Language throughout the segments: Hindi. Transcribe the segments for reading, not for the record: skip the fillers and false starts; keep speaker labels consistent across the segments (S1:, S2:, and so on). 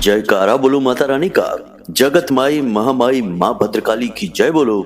S1: जयकारा बोलो माता रानी का। जगत माई महामाई माँ भद्रकाली की जय बोलो।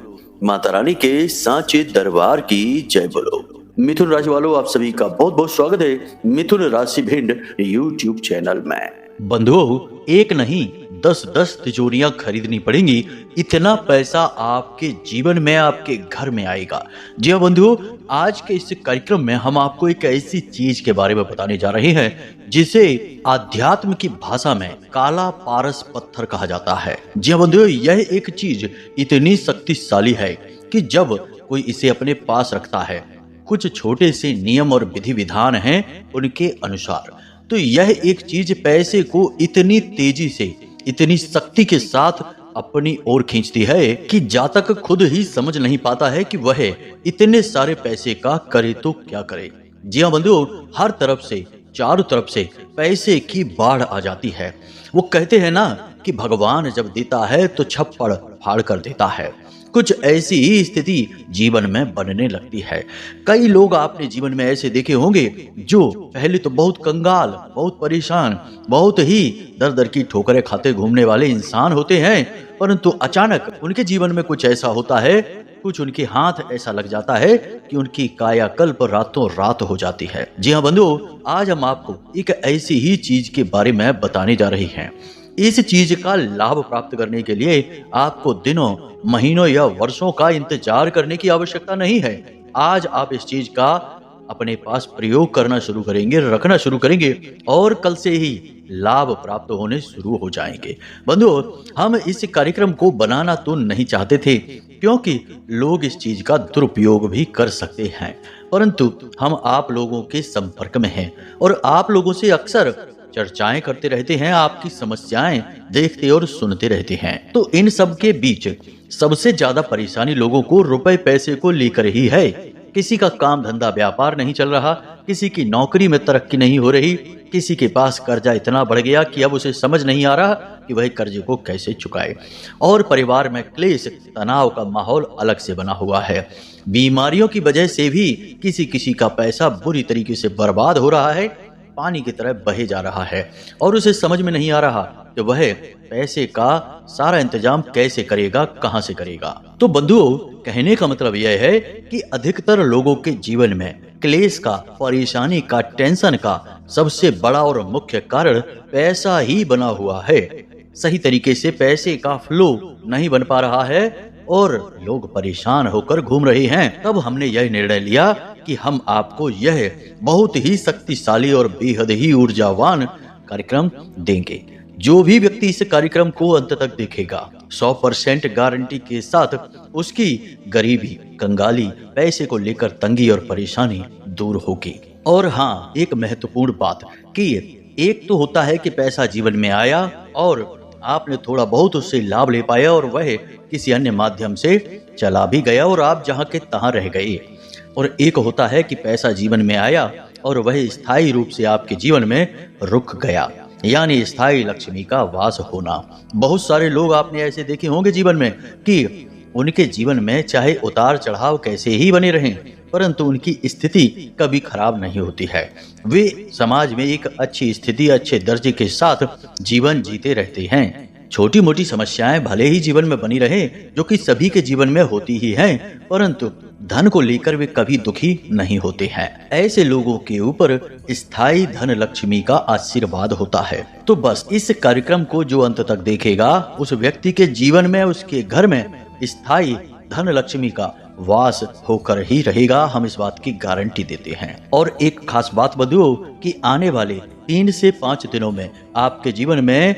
S1: माता रानी के सांचे दरबार की जय बोलो। मिथुन राशि वालों, आप सभी का बहुत बहुत स्वागत है मिथुन राशि भिंड यूट्यूब चैनल में।
S2: बंधुओं, एक नहीं 10-10 तिजोरियां खरीदनी पड़ेंगी, इतना पैसा आपके जीवन में, आपके घर में आएगा। जी हाँ बंधुओं, आज के इस कार्यक्रम में हम आपको एक ऐसी चीज के बारे में बताने जा रहे हैं जिसे आध्यात्म की भाषा में काला पारस पत्थर कहा जाता है। जी हाँ बंधुओं, यह एक चीज इतनी शक्तिशाली है कि जब कोई इसे अपने पास रखता है, कुछ छोटे से नियम और विधि विधान हैं उनके अनुसार, तो यह एक चीज पैसे को इतनी तेजी से, इतनी शक्ति के साथ अपनी ओर खींचती है कि जातक खुद ही समझ नहीं पाता है कि वह इतने सारे पैसे का करे तो क्या करे। जी हाँ बंधुओं, हर तरफ से, चारों तरफ से पैसे की बाढ़ आ जाती है। वो कहते हैं ना कि भगवान जब देता है तो छप्पड़ फाड़ कर देता है। कुछ ऐसी ही स्थिति जीवन में बनने लगती है। कई लोग आपने जीवन में ऐसे देखे होंगे जो पहले तो बहुत कंगाल, बहुत परेशान, बहुत ही दर दर की ठोकरें खाते घूमने वाले इंसान होते हैं, परंतु अचानक उनके जीवन में कुछ ऐसा होता है, कुछ उनके हाथ ऐसा लग जाता है कि उनकी कायाकल्प रातों रात हो जाती है। जी हाँ बंधुओं, आज हम आपको एक ऐसी ही चीज के बारे में बताने जा रहे हैं। इस चीज का लाभ प्राप्त करने के लिए आपको दिनों, महीनों या वर्षों का इंतजार करने की आवश्यकता नहीं है। आज आप इस चीज का अपने पास प्रयोग करना शुरू करेंगे, रखना शुरू करेंगे और कल से ही लाभ प्राप्त होने शुरू हो जाएंगे। बंधुओं, हम इस कार्यक्रम को बनाना तो नहीं चाहते थे क्योंकि लोग इस चीज का दुरुपयोग भी कर सकते हैं, परंतु हम आप लोगों के संपर्क में हैं और आप लोगों से अक्सर चर्चाएं करते रहते हैं, आपकी समस्याएं देखते और सुनते रहते हैं। तो इन सब के बीच सबसे ज्यादा परेशानी लोगों को रुपए पैसे को लेकर ही है। किसी का काम धंधा व्यापार नहीं चल रहा, किसी की नौकरी में तरक्की नहीं हो रही, किसी के पास कर्जा इतना बढ़ गया कि अब उसे समझ नहीं आ रहा कि वह कर्जे को कैसे चुकाए, और परिवार में क्लेश, तनाव का माहौल अलग से बना हुआ है। बीमारियों की वजह से भी किसी किसी का पैसा बुरी तरीके से बर्बाद हो रहा है, पानी की तरह बहे जा रहा है और उसे समझ में नहीं आ रहा कि वह पैसे का सारा इंतजाम कैसे करेगा, कहां से करेगा। तो बंधुओं, कहने का मतलब यह है कि अधिकतर लोगों के जीवन में क्लेश का, परेशानी का, टेंशन का सबसे बड़ा और मुख्य कारण पैसा ही बना हुआ है। सही तरीके से पैसे का फ्लो नहीं बन पा रहा है और लोग परेशान होकर घूम रहे हैं। तब हमने यह निर्णय लिया कि हम आपको यह बहुत ही शक्तिशाली और बेहद ही ऊर्जावान कार्यक्रम देंगे। जो भी व्यक्ति इस कार्यक्रम को अंत तक देखेगा, 100% गारंटी के साथ उसकी गरीबी, कंगाली, पैसे को लेकर तंगी और परेशानी दूर होगी। और हाँ, एक महत्वपूर्ण बात कि एक तो होता है कि पैसा जीवन में आया और आपने थोड़ा बहुत उससे लाभ ले पाया और वह किसी अन्य माध्यम से चला भी गया और आप जहां के तहां रह गए, और एक होता है कि पैसा जीवन में आया और वह स्थायी रूप से आपके जीवन में रुक गया, यानी स्थायी लक्ष्मी का वास होना। बहुत सारे लोग आपने ऐसे देखे होंगे जीवन में कि उनके जीवन में चाहे उतार चढ़ाव कैसे ही बने रहें, परंतु उनकी स्थिति कभी खराब नहीं होती है। वे समाज में एक अच्छी स्थिति, अच्छे दर्जे के साथ जीवन जीते रहते हैं। छोटी मोटी समस्याएं भले ही जीवन में बनी रहे, जो कि सभी के जीवन में होती ही हैं, परंतु धन को लेकर वे कभी दुखी नहीं होते हैं। ऐसे लोगों के ऊपर स्थायी धन लक्ष्मी का आशीर्वाद होता है। तो बस इस कार्यक्रम को जो अंत तक देखेगा, उस व्यक्ति के जीवन में, उसके घर में स्थायी धन लक्ष्मी का वास होकर ही रहेगा। हम इस बात की गारंटी देते हैं। और एक खास बात बंधुओं कि आने वाले 3 से 5 दिनों में आपके जीवन में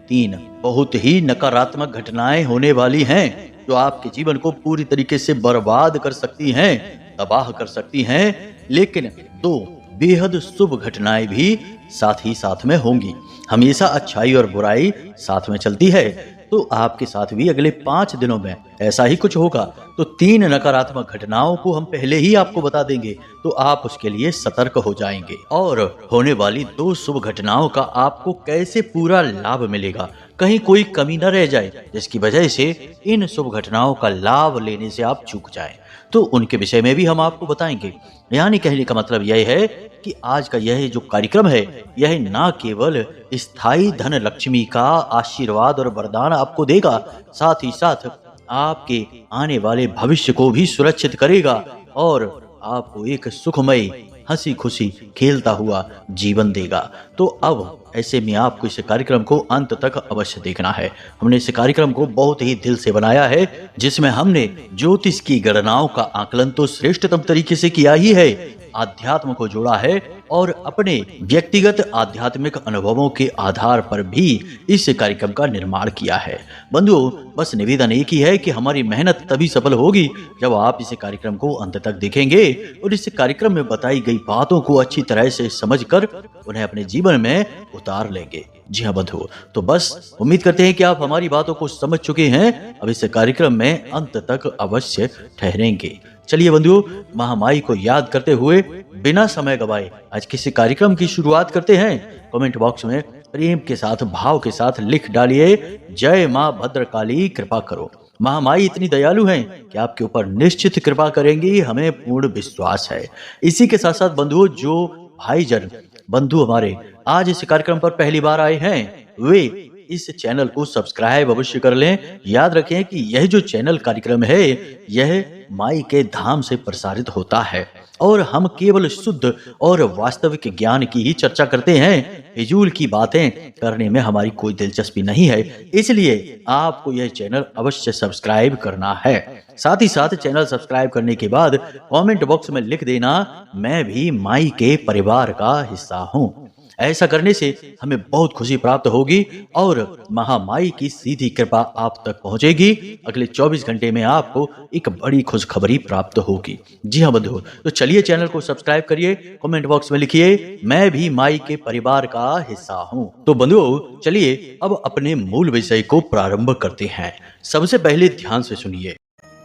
S2: 3 बहुत ही नकारात्मक घटनाएं होने वाली हैं, जो आपके जीवन को पूरी तरीके से बर्बाद कर सकती हैं, तबाह कर सकती हैं। लेकिन 2 बेहद शुभ घटनाएं भी साथ ही साथ में होंगी। हमेशा अच्छाई और बुराई साथ में चलती है, तो आपके साथ भी अगले 5 दिनों में ऐसा ही कुछ होगा। तो 3 नकारात्मक घटनाओं को हम पहले ही आपको बता देंगे, तो आप उसके लिए सतर्क हो जाएंगे। और होने वाली 2 शुभ घटनाओं का आपको कैसे पूरा लाभ मिलेगा, कहीं कोई कमी न रह जाए जिसकी वजह से इन शुभ घटनाओं का लाभ लेने से आप चूक जाएं। तो उनके विषय में भी हम आपको बताएंगे। यानी कहने का मतलब यह है कि आज का यह जो कार्यक्रम है यह ना केवल स्थायी धन लक्ष्मी का आशीर्वाद और वरदान आपको देगा, साथ ही साथ आपके आने वाले भविष्य को भी सुरक्षित करेगा और आपको एक सुखमय हंसी खुशी खेलता हुआ जीवन देगा। तो अब ऐसे में आपको इस कार्यक्रम को अंत तक अवश्य देखना है। हमने इस कार्यक्रम को बहुत ही दिल से बनाया है, जिसमें हमने ज्योतिष की गणनाओं का आकलन तो श्रेष्ठतम तरीके से किया ही है, आध्यात्म को जोड़ा है और अपने व्यक्तिगत आध्यात्मिक अनुभवों के आधार पर भी इस कार्यक्रम का निर्माण किया है। बंधुओं, बस निवेदन एक ही है कि हमारी मेहनत तभी सफल होगी जब आप इस कार्यक्रम को अंत तक देखेंगे और इस कार्यक्रम में बताई गई बातों को अच्छी तरह से समझकर उन्हें अपने जीवन में उतार लेंगे। जी हाँ बंधुओं, तो बस उम्मीद करते हैं कि आप हमारी बातों को समझ चुके हैं। अब इस कार्यक्रम में अंत तक अवश्य ठहरेंगे। चलिए बंधुओं, महामाई को याद करते हुए बिना समय गवाए आज किसी कार्यक्रम की शुरुआत करते हैं। कमेंट बॉक्स में प्रेम के साथ, भाव के साथ लिख डालिए, जय माँ भद्रकाली कृपा करो। महामाई इतनी दयालु हैं कि आपके ऊपर निश्चित कृपा करेंगी, हमें पूर्ण विश्वास है। इसी के साथ साथ बंधुओं, जो भाईजन बंधु हमारे आज इस कार्यक्रम पर पहली बार आए हैं वे इस चैनल को सब्सक्राइब अवश्य कर लें। याद रखें कि यह जो चैनल कार्यक्रम है यह माई के धाम से प्रसारित होता है और हम केवल शुद्ध और वास्तविक ज्ञान की ही चर्चा करते हैं। फिजूल की बातें करने में हमारी कोई दिलचस्पी नहीं है, इसलिए आपको यह चैनल अवश्य सब्सक्राइब करना है। साथ ही साथ चैनल सब्सक्राइब करने के बाद कमेंट बॉक्स में लिख देना, मैं भी माई के परिवार का हिस्सा हूँ। ऐसा करने से हमें बहुत खुशी प्राप्त होगी और महामाई की सीधी कृपा आप तक पहुंचेगी। अगले 24 घंटे में आपको एक बड़ी खुशखबरी प्राप्त होगी। जी हाँ बंधुओं, तो चलिए चैनल को सब्सक्राइब करिए, कमेंट बॉक्स में लिखिए, मैं भी माई के परिवार का हिस्सा हूँ। तो बंधुओं, चलिए अब अपने मूल विषय को प्रारंभ करते हैं। सबसे पहले ध्यान से सुनिए,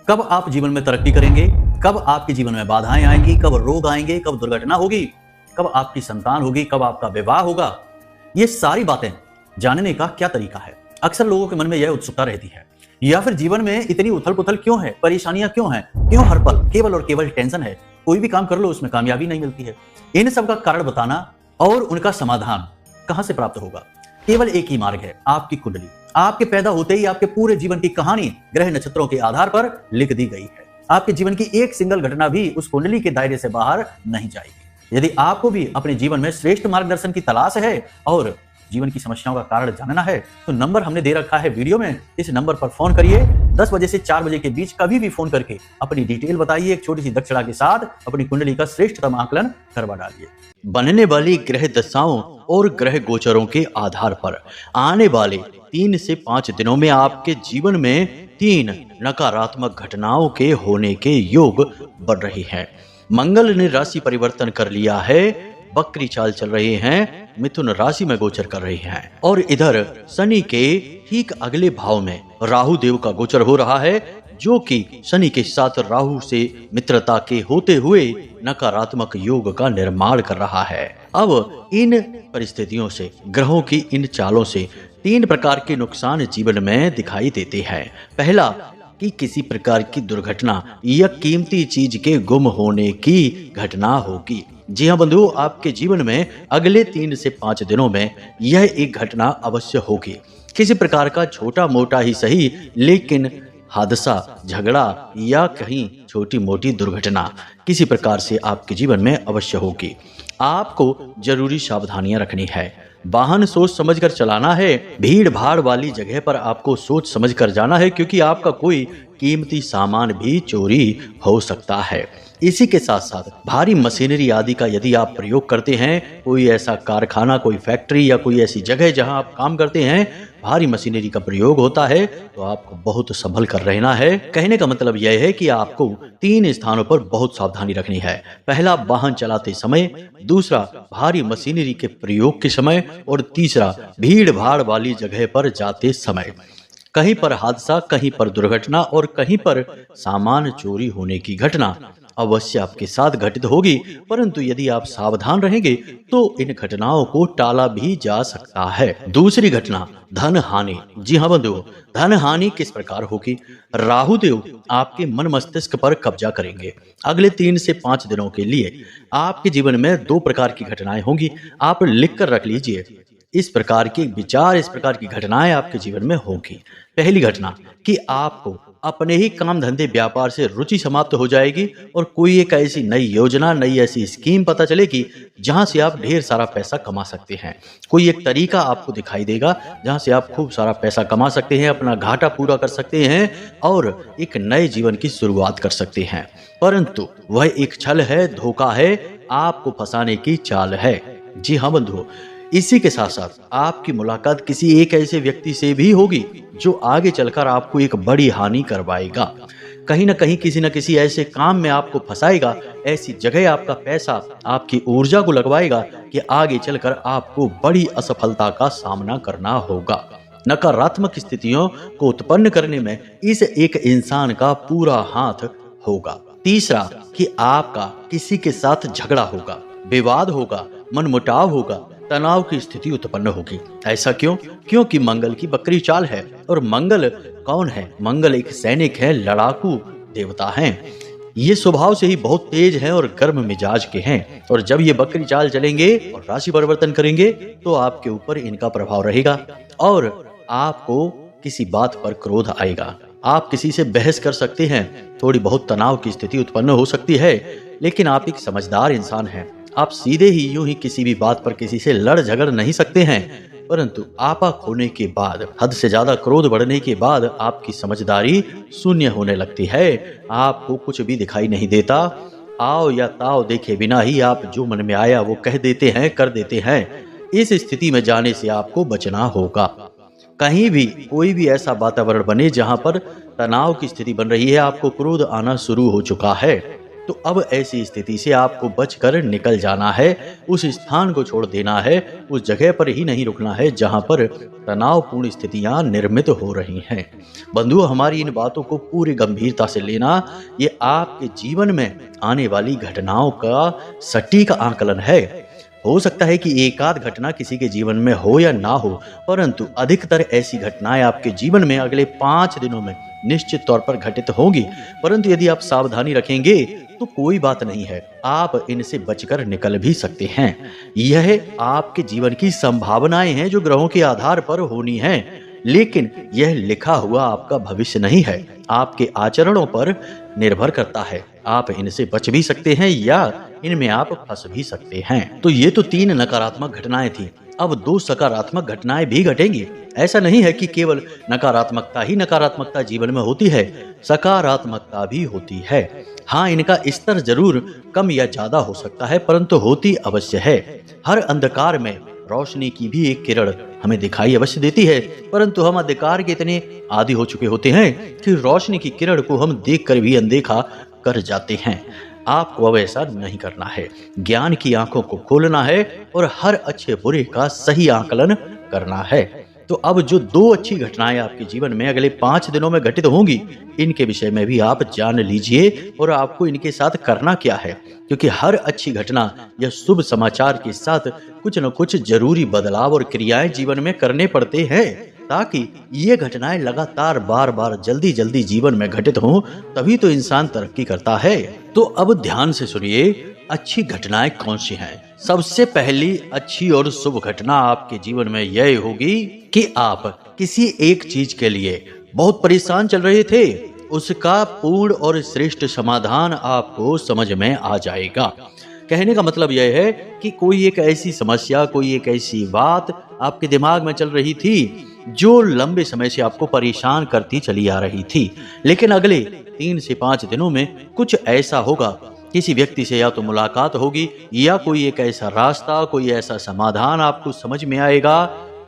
S2: कब आप जीवन में तरक्की करेंगे, कब आपके जीवन में बाधाएं आएंगी, कब रोग आएंगे, कब दुर्घटना होगी, कब आपकी संतान होगी, कब आपका विवाह होगा, ये सारी बातें जानने का क्या तरीका है। अक्सर लोगों के मन में यह उत्सुकता रहती है, या फिर जीवन में इतनी उथल पुथल क्यों है, परेशानियां क्यों हैं, क्यों हर पल केवल और केवल टेंशन है, कोई भी काम कर लो उसमें कामयाबी नहीं मिलती है। इन सब का कारण बताना और उनका समाधान कहां से प्राप्त होगा, केवल एक ही मार्ग है, आपकी कुंडली। आपके पैदा होते ही आपके पूरे जीवन की कहानी ग्रह नक्षत्रों के आधार पर लिख दी गई है। आपके जीवन की एक सिंगल घटना भी उस कुंडली के दायरे से बाहर नहीं जाएगी। यदि आपको भी अपने जीवन में श्रेष्ठ मार्गदर्शन की तलाश है और जीवन की समस्याओं का कारण जानना है, तो नंबर हमने दे रखा है वीडियो में। इस नंबर पर फोन करिए। 10 बजे से 4 बजे के बीच कभी भी फोन करके अपनी डिटेल बताइए। एक छोटी सी दक्षिणा के साथ अपनी कुंडली का श्रेष्ठतम आकलन करवा डालिए। बनने वाली ग्रह दशाओं और ग्रह गोचरों के आधार पर आने वाले 3 से 5 दिनों में आपके जीवन में 3 नकारात्मक घटनाओं के होने के योग बढ़ रहे हैं। मंगल ने राशि परिवर्तन कर लिया है, बकरी चाल चल रहे हैं, मिथुन राशि में गोचर कर रहे हैं और इधर शनि के ठीक अगले भाव में राहु देव का गोचर हो रहा है, जो कि शनि के साथ राहु से मित्रता के होते हुए नकारात्मक योग का निर्माण कर रहा है। अब इन परिस्थितियों से, ग्रहों की इन चालों से 3 प्रकार के नुकसान जीवन में दिखाई देते हैं। पहला कि किसी प्रकार की दुर्घटना या कीमती चीज के गुम होने की घटना होगी। जी हाँ बंधुओं, आपके जीवन में अगले 3 से 5 दिनों में यह एक घटना अवश्य होगी। किसी प्रकार का छोटा मोटा ही सही, लेकिन हादसा, झगड़ा या कहीं छोटी मोटी दुर्घटना किसी प्रकार से आपके जीवन में अवश्य होगी। आपको जरूरी सावधानियां रखनी है। वाहन सोच समझकर चलाना है। भीड़ भाड़ वाली जगह पर आपको सोच समझकर जाना है, क्योंकि आपका कोई कीमती सामान भी चोरी हो सकता है। इसी के साथ साथ भारी मशीनरी आदि का यदि आप प्रयोग करते हैं, कोई ऐसा कारखाना, कोई फैक्ट्री या कोई ऐसी जगह जहां आप काम करते हैं, भारी मशीनरी का प्रयोग होता है, तो आपको बहुत संभल कर रहना है। कहने का मतलब यह है कि आपको 3 स्थानों पर बहुत सावधानी रखनी है। पहला, वाहन चलाते समय, दूसरा, भारी मशीनरी के प्रयोग के समय और तीसरा, भीड़ भाड़ वाली जगह पर जाते समय। कहीं पर हादसा, कहीं पर दुर्घटना और कहीं पर सामान चोरी होने की घटना। अवश्य आपके साथ घटित होगी, परंतु यदि आप सावधान रहेंगे तो इन घटनाओं को टाला भी जा सकता है। दूसरी घटना, धन हानि। जी हाँ बंधुओं, धन हानि किस प्रकार होगी? राहु देव आपके मन मस्तिष्क पर कब्जा करेंगे। अगले 3 से 5 दिनों के लिए आपके जीवन में 2 प्रकार की घटनाएं होंगी। आप लिख कर रख लीजिए। इस प्रकार के विचार, इस प्रकार की घटनाएं आपके जीवन में होंगी। पहली घटना कि आपको अपने ही काम धंधे व्यापार से रुचि समाप्त हो जाएगी और कोई एक ऐसी नई योजना, नई ऐसी स्कीम पता चलेगी जहां से आप ढेर सारा पैसा कमा सकते हैं। कोई एक तरीका आपको दिखाई देगा जहां से आप खूब सारा पैसा कमा सकते हैं, अपना घाटा पूरा कर सकते हैं और एक नए जीवन की शुरुआत कर सकते हैं। परंतु वह एक छल है, धोखा है, आपको फंसाने की चाल है। जी हाँ बंधुओं, इसी के साथ साथ आपकी मुलाकात किसी एक ऐसे व्यक्ति से भी होगी जो आगे चलकर आपको एक बड़ी हानि करवाएगा। कहीं ना कहीं किसी न किसी ऐसे काम में आपको फंसाएगा, ऐसी जगह आपका पैसा, आपकी ऊर्जा को लगवाएगा कि आगे चलकर आपको बड़ी असफलता का सामना करना होगा। नकारात्मक स्थितियों को उत्पन्न करने में इस एक इंसान का पूरा हाथ होगा। तीसरा कि आपका किसी के साथ झगड़ा होगा, विवाद होगा, मनमुटाव होगा, तनाव की स्थिति उत्पन्न होगी। ऐसा क्यों? क्योंकि मंगल की बकरी चाल है। और मंगल कौन है? मंगल एक सैनिक है, लड़ाकू देवता हैं। ये स्वभाव से ही बहुत तेज हैं और गर्म मिजाज के हैं। और जब ये बकरी चाल चलेंगे और राशि परिवर्तन करेंगे तो आपके ऊपर इनका प्रभाव रहेगा और आपको किसी बात पर क्रोध आएगा। आप किसी से बहस कर सकते हैं, थोड़ी बहुत तनाव की स्थिति उत्पन्न हो सकती है, लेकिन आप एक समझदार इंसान हैं। आप सीधे ही यूं ही किसी भी बात पर किसी से लड़ झगड़ नहीं सकते हैं, परंतु आपा खोने के बाद, हद से ज्यादा क्रोध बढ़ने के बाद आपकी समझदारी शून्य होने लगती है। आपको कुछ भी दिखाई नहीं देता। आओ या ताओ देखे बिना ही आप जो मन में आया वो कह देते हैं, कर देते हैं। इस स्थिति में जाने से आपको बचना होगा। कहीं भी कोई भी ऐसा वातावरण बने जहां पर तनाव की स्थिति बन रही है, आपको क्रोध आना शुरू हो चुका है, तो अब ऐसी स्थिति से आपको बचकर निकल जाना है। उस स्थान को छोड़ देना है, उस जगह पर ही नहीं रुकना है जहां पर तनावपूर्ण स्थितियां निर्मित हो रही हैं। बंधुओं, हमारी इन बातों को पूरी गंभीरता से लेना, ये आपके जीवन में आने वाली घटनाओं का सटीक आकलन है। हो सकता है कि एकाध घटना किसी के जीवन में हो या ना हो, परंतु अधिकतर ऐसी घटनाएं आपके जीवन में अगले 5 दिनों में निश्चित तौर पर घटित होंगी। परंतु यदि आप सावधानी रखेंगे तो कोई बात नहीं है, आप इनसे बचकर निकल भी सकते हैं। यह आपके जीवन की संभावनाएं हैं जो ग्रहों के आधार पर होनी हैं, लेकिन यह लिखा हुआ आपका भविष्य नहीं है, आपके आचरणों पर निर्भर करता है। आप इनसे बच भी सकते हैं या इनमें आप फंस भी सकते हैं। तो ये तो 3 नकारात्मक घटनाएं थी। अब 2 सकारात्मक घटनाएं भी घटेंगी। ऐसा नहीं है कि केवल नकारात्मकता ही नकारात्मकता जीवन में होती है, सकारात्मकता भी होती है। हाँ, इनका स्तर जरूर कम या ज्यादा हो सकता है, परंतु होती अवश्य है। हर अंधकार में रोशनी की भी एक किरण हमें दिखाई अवश्य देती है, परंतु हम अंधकार के इतने आदी हो चुके होते हैं कि रोशनी की किरण को हम देखकर भी अनदेखा कर जाते हैं। आपको अब ऐसा नहीं करना है। ज्ञान की आंखों को खोलना है और हर अच्छे बुरे का सही आकलन करना है। तो अब जो 2 अच्छी घटनाएं आपके जीवन में अगले 5 दिनों में घटित होंगी, इनके विषय में भी आप जान लीजिए और आपको इनके साथ करना क्या है, क्योंकि हर अच्छी घटना या शुभ समाचार के साथ कुछ न कुछ जरूरी बदलाव और क्रियाएं जीवन में करने पड़ते हैं, ताकि ये घटनाएं लगातार बार बार जल्दी जल्दी जीवन में घटित हों, तभी तो इंसान तरक्की करता है। तो अब ध्यान से सुनिए, अच्छी घटनाएं कौन सी हैं। सबसे पहली अच्छी और शुभ घटना आपके जीवन में यह होगी कि आप किसी एक चीज के लिए बहुत परेशान चल रहे थे, उसका पूर्ण और श्रेष्ठ समाधान आपको समझ में आ जाएगा। कहने का मतलब यह है कि कोई एक ऐसी समस्या, कोई एक ऐसी बात आपके दिमाग में चल रही थी जो लंबे समय से आपको परेशान करती चली आ रही थी, लेकिन अगले 3 से 5 दिनों में कुछ ऐसा होगा, किसी व्यक्ति से या तो मुलाकात होगी या कोई एक ऐसा रास्ता, कोई ऐसा समाधान आपको समझ में आएगा,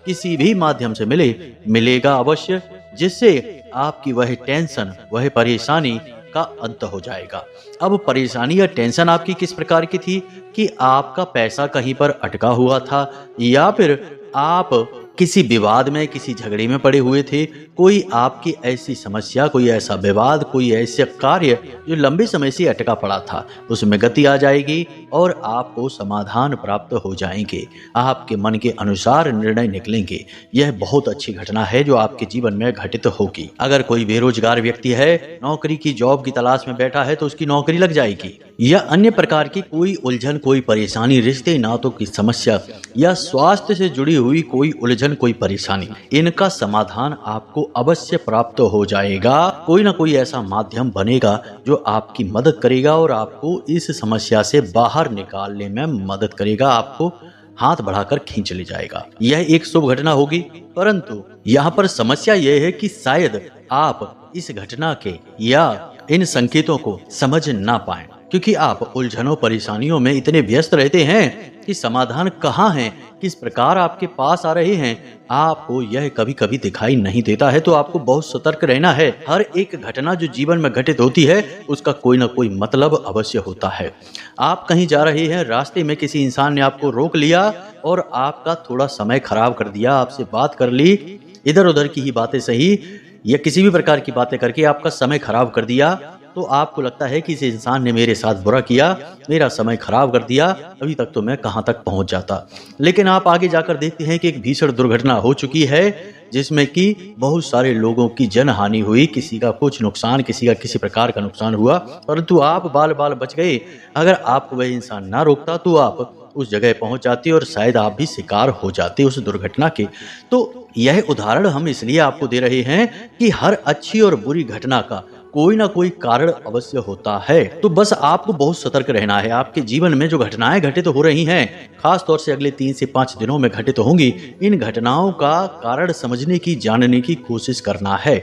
S2: किसी भी माध्यम से मिलेगा अवश्य, जिससे आपकी वह टेंशन, वह परेशानी का अंत हो जाएगा। अब परेशानी या टेंशन आपकी किस प्रकार की थी कि आपका पैसा कहीं पर अटका हुआ था, या फिर आप किसी विवाद में, किसी झगड़े में पड़े हुए थे, कोई आपकी ऐसी समस्या, कोई ऐसा विवाद, कोई ऐसा कार्य जो लंबे समय से अटका पड़ा था, उसमें गति आ जाएगी और आपको समाधान प्राप्त हो जाएंगे। आपके मन के अनुसार निर्णय निकलेंगे। यह बहुत अच्छी घटना है जो आपके जीवन में घटित होगी। अगर कोई बेरोजगार व्यक्ति है, नौकरी की जॉब की तलाश में बैठा है, तो उसकी नौकरी लग जाएगी। या अन्य प्रकार की कोई उलझन, कोई परेशानी, रिश्ते नातों की समस्या या स्वास्थ्य से जुड़ी हुई कोई उलझन, कोई परेशानी, इनका समाधान आपको अवश्य प्राप्त हो जाएगा। कोई ना कोई ऐसा माध्यम बनेगा जो आपकी मदद करेगा और आपको इस समस्या से बाहर निकालने में मदद करेगा, आपको हाथ बढ़ाकर खींच ले जाएगा। यह एक शुभ घटना होगी। परंतु यहाँ पर समस्या यह है कि शायद आप इस घटना के या इन संकेतों को समझ ना पाएं, क्योंकि आप उलझनों, परेशानियों में इतने व्यस्त रहते हैं कि समाधान कहाँ है, किस प्रकार आपके पास आ रहे हैं, आपको यह कभी कभी दिखाई नहीं देता है। तो आपको बहुत सतर्क रहना है। हर एक घटना जो जीवन में घटित होती है उसका कोई ना कोई मतलब अवश्य होता है। आप कहीं जा रहे हैं, रास्ते में किसी इंसान ने आपको रोक लिया और आपका थोड़ा समय खराब कर दिया, आपसे बात कर ली, इधर उधर की ही बातें सही या किसी भी प्रकार की बातें करके आपका समय खराब कर दिया, तो आपको लगता है कि इस इंसान ने मेरे साथ बुरा किया, मेरा समय खराब कर दिया, अभी तक तो मैं कहां तक पहुंच जाता। लेकिन आप आगे जाकर देखते हैं कि एक भीषण दुर्घटना हो चुकी है जिसमें कि बहुत सारे लोगों की जनहानि हुई, किसी का कुछ नुकसान, किसी का किसी प्रकार का नुकसान हुआ, परंतु आप बाल बाल बच गए। अगर आपको वह इंसान ना रोकता तो आप उस जगह पहुंच जाते और शायद आप भी शिकार हो जाते उस दुर्घटना के। तो यह उदाहरण हम इसलिए आपको दे रहे हैं कि हर अच्छी और बुरी घटना का कोई ना कोई कारण अवश्य होता है। तो बस आपको बहुत सतर्क रहना है। आपके जीवन में जो घटनाएं घटित हो रही हैं, खास तौर से अगले 3 से 5 दिनों में घटित होंगी, इन घटनाओं का कारण समझने की, जानने की कोशिश करना है।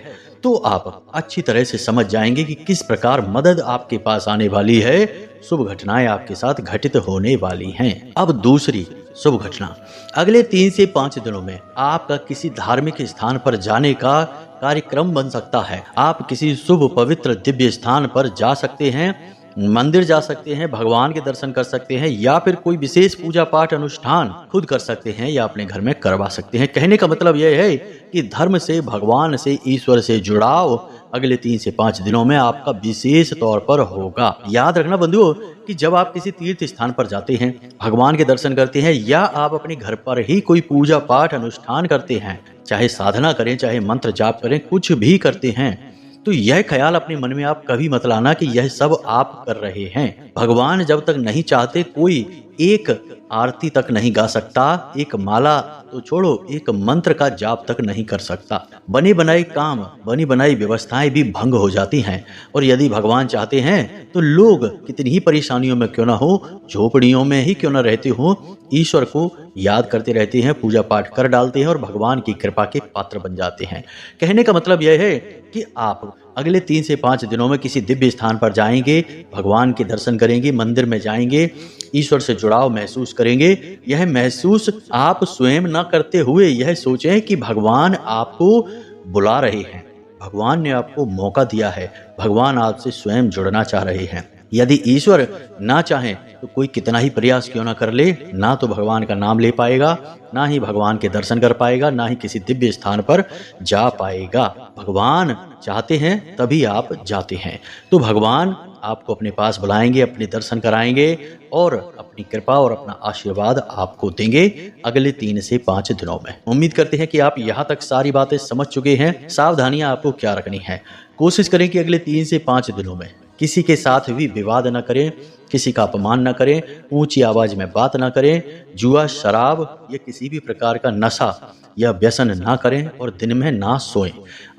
S2: तो आप अच्छी तरह से समझ जाएंगे कि किस प्रकार मदद आपके पास आने वाली है, शुभ घटनाएं आपके साथ घटित होने वाली हैं। अब दूसरी शुभ घटना, अगले 3 से 5 दिनों में आपका किसी धार्मिक स्थान पर जाने का कार्यक्रम बन सकता है। आप किसी शुभ, पवित्र, दिव्य स्थान पर जा सकते हैं, मंदिर जा सकते हैं, भगवान के दर्शन कर सकते हैं, या फिर कोई विशेष पूजा पाठ अनुष्ठान खुद कर सकते हैं या अपने घर में करवा सकते हैं। कहने का मतलब यह है कि धर्म से, भगवान से, ईश्वर से जुड़ाव अगले 3 से 5 दिनों में आपका विशेष तौर पर होगा। याद रखना बंधुओं कि जब आप किसी तीर्थ स्थान पर जाते हैं, भगवान के दर्शन करते हैं, या आप अपने घर पर ही कोई पूजा पाठ अनुष्ठान करते हैं, चाहे साधना करें, चाहे मंत्र जाप करें, कुछ भी करते हैं, तो यह ख्याल अपने मन में आप कभी मत लाना कि यह सब आप कर रहे हैं। भगवान जब तक नहीं चाहते कोई एक आरती तक नहीं गा सकता, एक माला तो छोड़ो, एक मंत्र का जाप तक नहीं कर सकता। बनी बनाई काम, बनी बनाई व्यवस्थाएं भी भंग हो जाती हैं। और यदि भगवान चाहते हैं तो लोग कितनी ही परेशानियों में क्यों ना हो, झोपड़ियों में ही क्यों ना रहते हो, ईश्वर को याद करते रहते हैं, पूजा पाठ कर डालते हैं और भगवान की कृपा के पात्र बन जाते हैं। कहने का मतलब यह है कि आप अगले 3 से 5 दिनों में किसी दिव्य स्थान पर जाएंगे, भगवान के दर्शन करेंगे, मंदिर में जाएंगे, ईश्वर से जुड़ाव महसूस करेंगे। यह महसूस आप स्वयं न करते हुए यह सोचें कि भगवान आपको बुला रहे हैं, भगवान ने आपको मौका दिया है, भगवान आपसे स्वयं जुड़ना चाह रहे हैं। यदि ईश्वर ना चाहें तो कोई कितना ही प्रयास क्यों ना कर ले, ना तो भगवान का नाम ले पाएगा, ना ही भगवान के दर्शन कर पाएगा, ना ही किसी दिव्य स्थान पर जा पाएगा। भगवान चाहते हैं तभी आप जाते हैं। तो भगवान आपको अपने पास बुलाएंगे, अपने दर्शन कराएंगे और अपनी कृपा और अपना आशीर्वाद आपको देंगे अगले 3 से 5 दिनों में। उम्मीद करते हैं कि आप यहाँ तक सारी बातें समझ चुके हैं। सावधानियां आपको क्या रखनी है, कोशिश करें कि अगले 3 से 5 दिनों में किसी के साथ भी विवाद न करें, किसी का अपमान न करें, ऊंची आवाज में बात न करें, जुआ, शराब या किसी भी प्रकार का नशा या व्यसन ना करें और दिन में ना सोएं।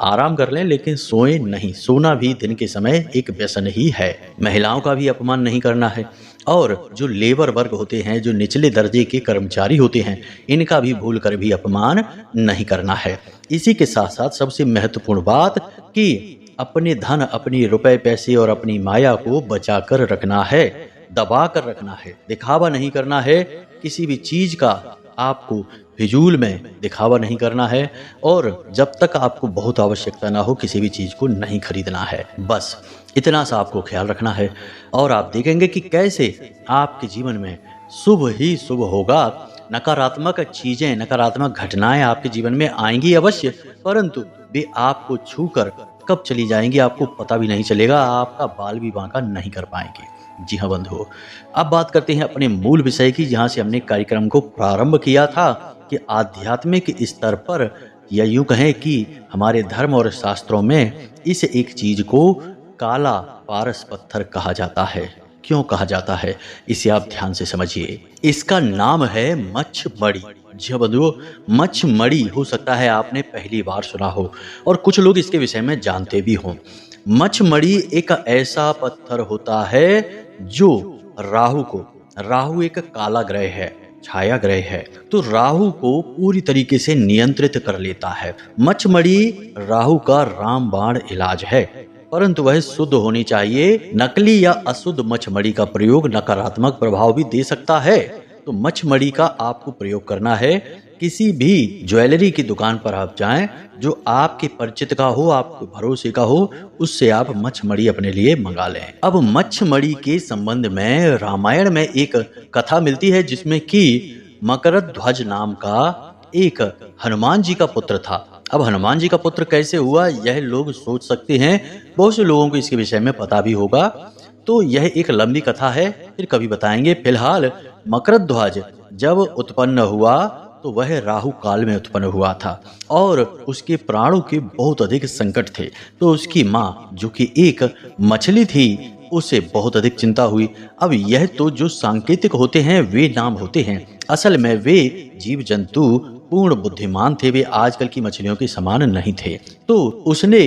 S2: आराम कर लें लेकिन सोएं नहीं। सोना भी दिन के समय एक व्यसन ही है। महिलाओं का भी अपमान नहीं करना है और जो लेबर वर्ग होते हैं, जो निचले दर्जे के कर्मचारी होते हैं, इनका भी भूल कर भी अपमान नहीं करना है। इसी के साथ साथ सबसे महत्वपूर्ण बात कि अपने धन, अपनी रुपए पैसे और अपनी माया को बचा कर रखना है, दबा कर रखना है। दिखावा नहीं करना है, किसी भी चीज का आपको फिजूल में दिखावा नहीं करना है और जब तक आपको बहुत आवश्यकता ना हो किसी भी चीज को नहीं खरीदना है। बस इतना सा आपको ख्याल रखना है और आप देखेंगे कि कैसे आपके जीवन में शुभ ही शुभ होगा। नकारात्मक चीजें, नकारात्मक घटनाएं आपके जीवन में आएंगी अवश्य, परंतु वे आपको छूकर कब चली जाएंगी आपको पता भी नहीं चलेगा, आपका बाल भी बांका नहीं कर पाएंगे। जी हाँ बंधुओं, अब बात करते हैं अपने मूल विषय की, जहाँ से हमने कार्यक्रम को प्रारंभ किया था कि आध्यात्मिक स्तर पर, या यूं कहें कि हमारे धर्म और शास्त्रों में इस एक चीज को काला पारस पत्थर कहा जाता है। क्यों कहा जाता है इसे आप ध्यान से समझिए। इसका नाम है मच्छमणि। जी हाँ बंधुओं, मच्छमणि हो सकता है आपने पहली बार सुना हो और कुछ लोग इसके विषय में जानते भी हों। मच्छमणि एक ऐसा पत्थर होता है जो राहु एक काला ग्रह है, छाया ग्रह है, तो राहु को पूरी तरीके से नियंत्रित कर लेता है। मच्छमणि राहु का रामबाण इलाज है, परंतु वह शुद्ध होनी चाहिए। नकली या अशुद्ध मच्छमणि का प्रयोग नकारात्मक प्रभाव भी दे सकता है। तो मच्छमणि का आपको प्रयोग करना है। किसी भी ज्वेलरी की दुकान पर आप जाएं जो आपके परिचित का हो, आपके भरोसे का हो, उससे आप मच्छमणि अपने लिए मंगा लें। अब मच्छमणि के संबंध में रामायण में एक कथा मिलती है जिसमें कि मकरध्वज नाम का एक हनुमान जी का पुत्र था। अब हनुमान जी का पुत्र कैसे हुआ यह लोग सोच सकते हैं, बहुत से लोगों को इसके विषय में पता भी होगा, तो यह एक लंबी कथा है, फिर कभी बताएंगे। फिलहाल मकरध्वज जब उत्पन्न हुआ तो वह राहु काल में उत्पन्न हुआ था और उसके प्राणों के बहुत अधिक संकट थे। तो उसकी माँ जो कि एक मछली थी, उसे बहुत अधिक चिंता हुई। अब यह तो जो सांकेतिक होते हैं वे नाम होते हैं, असल में वे जीव जंतु पूर्ण बुद्धिमान थे, वे आजकल की मछलियों के समान नहीं थे। तो उसने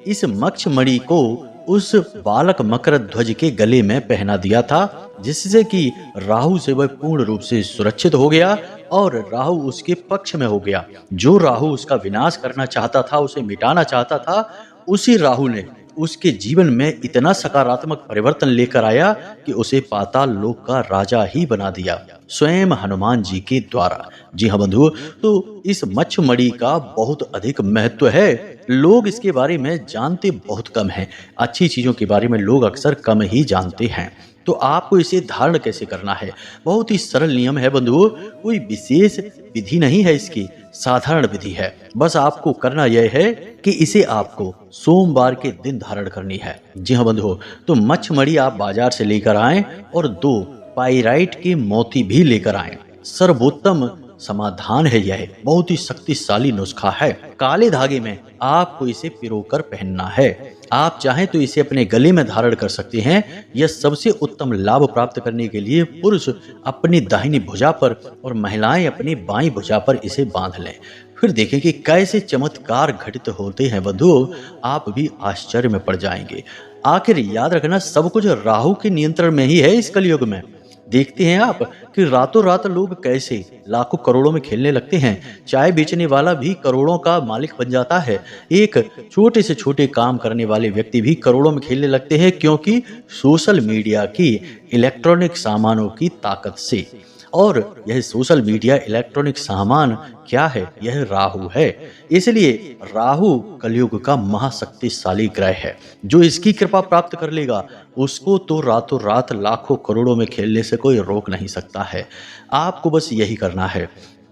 S2: इस मच्छमणि को उस बालक मकरध्वज के गले में पहना दिया था, जिससे कि राहु से वह पूर्ण रूप से सुरक्षित हो गया और राहु उसके पक्ष में हो गया। जो राहु उसका विनाश करना चाहता था, उसे मिटाना चाहता था, उसी राहु ने उसके जीवन में इतना सकारात्मक परिवर्तन लेकर आया कि उसे पाताल लोक का राजा ही बना दिया, स्वयं हनुमान जी के द्वारा। जी हाँ बंधुओं, तो इस मच्छमणि का बहुत अधिक महत्व है। लोग इसके बारे में जानते बहुत कम हैं। अच्छी चीजों के बारे में लोग अक्सर कम ही जानते हैं। तो आपको इसे धारण कैसे करना है, बहुत ही सरल नियम है बंधुओं, कोई विशेष विधि नहीं है, इसकी साधारण विधि है। बस आपको करना यह है कि इसे आपको सोमवार के दिन धारण करनी है। जी हाँ बंधुओं, तो मच्छमणि आप बाजार से लेकर आएं और 2 पाइराइट के मोती भी लेकर आएं। सर्वोत्तम समाधान है, यह बहुत ही शक्तिशाली नुस्खा है। काले धागे में आपको इसे पिरोकर पहनना है। आप चाहें तो इसे अपने गले में धारण कर सकते हैं। यह सबसे उत्तम लाभ प्राप्त करने के लिए पुरुष अपनी दाहिनी भुजा पर और महिलाएं अपनी बाईं भुजा पर इसे बांध लें। फिर देखें कि कैसे चमत्कार घटित होते हैं बंधुओं, आप भी आश्चर्य में पड़ जाएंगे। आखिर याद रखना, सब कुछ राहु के नियंत्रण में ही है इस कलयुग में। देखते हैं आप कि रातों रात लोग कैसे लाखों करोड़ों में खेलने लगते हैं। चाय बेचने वाला भी करोड़ों का मालिक बन जाता है। एक छोटे से छोटे काम करने वाले व्यक्ति भी करोड़ों में खेलने लगते हैं, क्योंकि सोशल मीडिया की इलेक्ट्रॉनिक सामानों की ताकत से। और यह सोशल मीडिया इलेक्ट्रॉनिक सामान क्या है? यह राहु है। इसलिए राहु कलयुग का महाशक्तिशाली ग्रह है। जो इसकी कृपा प्राप्त कर लेगा उसको तो रातों रात लाखों करोड़ों में खेलने से कोई रोक नहीं सकता है। आपको बस यही करना है,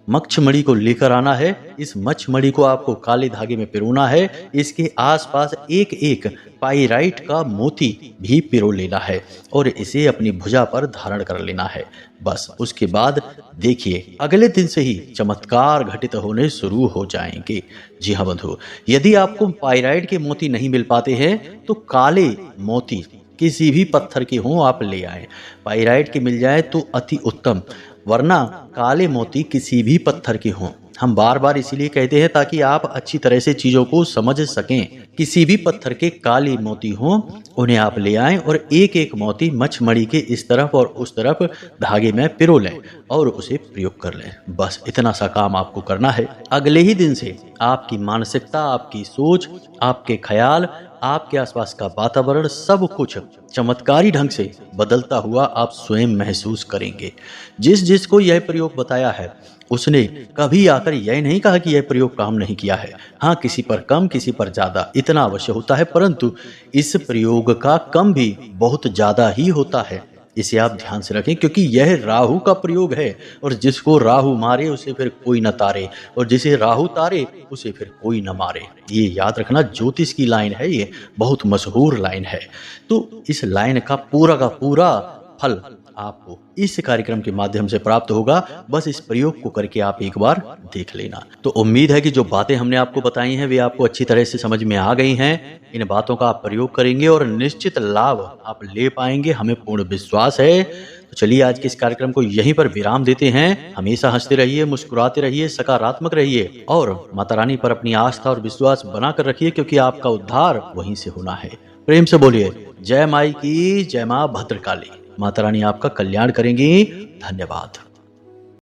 S2: मच्छमणि को लेकर आना है। इस मच्छमणि को आपको काले धागे में पिरोना है। इसके आसपास एक एक पाइराइट का मोती भी पिरो लेना है और इसे अपनी भुजा पर धारण कर लेना है। बस उसके बाद देखिए अगले दिन से ही चमत्कार घटित होने शुरू हो जाएंगे। जी हाँ बंधु, यदि आपको पाइराइट के मोती नहीं मिल पाते हैं तो काले मोती किसी भी पत्थर के हों आप ले आए। पाइराइट के मिल जाए तो अति उत्तम, वरना काले मोती किसी भी पत्थर के हों। हम बार बार इसीलिए कहते हैं ताकि आप अच्छी तरह से चीजों को समझ सकें। किसी भी पत्थर के काले मोती हों उन्हें आप ले आएं और एक एक मोती मच्छमणि के इस तरफ और उस तरफ धागे में पिरो लें और उसे प्रयोग कर लें। बस इतना सा काम आपको करना है। अगले ही दिन से आपकी मानसिकता, आपकी सोच, आपके ख्याल, आपके आसपास का वातावरण सब कुछ चमत्कारी ढंग से बदलता हुआ आप स्वयं महसूस करेंगे। जिसको यह प्रयोग बताया है उसने कभी आकर यह नहीं कहा कि यह प्रयोग काम नहीं किया है। हाँ, किसी पर कम, किसी पर ज्यादा, इतना अवश्य होता है, परंतु इस प्रयोग का कम भी बहुत ज्यादा ही होता है। इसे आप ध्यान से रखें, क्योंकि यह राहु का प्रयोग है और जिसको राहु मारे उसे फिर कोई न तारे, और जिसे राहु तारे उसे फिर कोई न मारे। ये याद रखना, ज्योतिष की लाइन है, ये बहुत मशहूर लाइन है। तो इस लाइन का पूरा फल आपको इस कार्यक्रम के माध्यम से प्राप्त होगा। बस इस प्रयोग को करके आप एक बार देख लेना। तो उम्मीद है कि जो बातें हमने आपको बताई हैं वे आपको अच्छी तरह से समझ में आ गई हैं। इन बातों का आप प्रयोग करेंगे और निश्चित लाभ आप ले पाएंगे, हमें पूर्ण विश्वास है। तो चलिए आज के इस कार्यक्रम को यहीं पर विराम देते हैं। हमेशा हंसते रहिए, मुस्कुराते रहिए, सकारात्मक रहिए और माता रानी पर अपनी आस्था और विश्वास बनाकर रखिए, क्योंकि आपका उद्धार वहीं से होना है। प्रेम से बोलिए जय माई की, जय मां भद्रकाली। माता रानी आपका कल्याण करेंगी। धन्यवाद।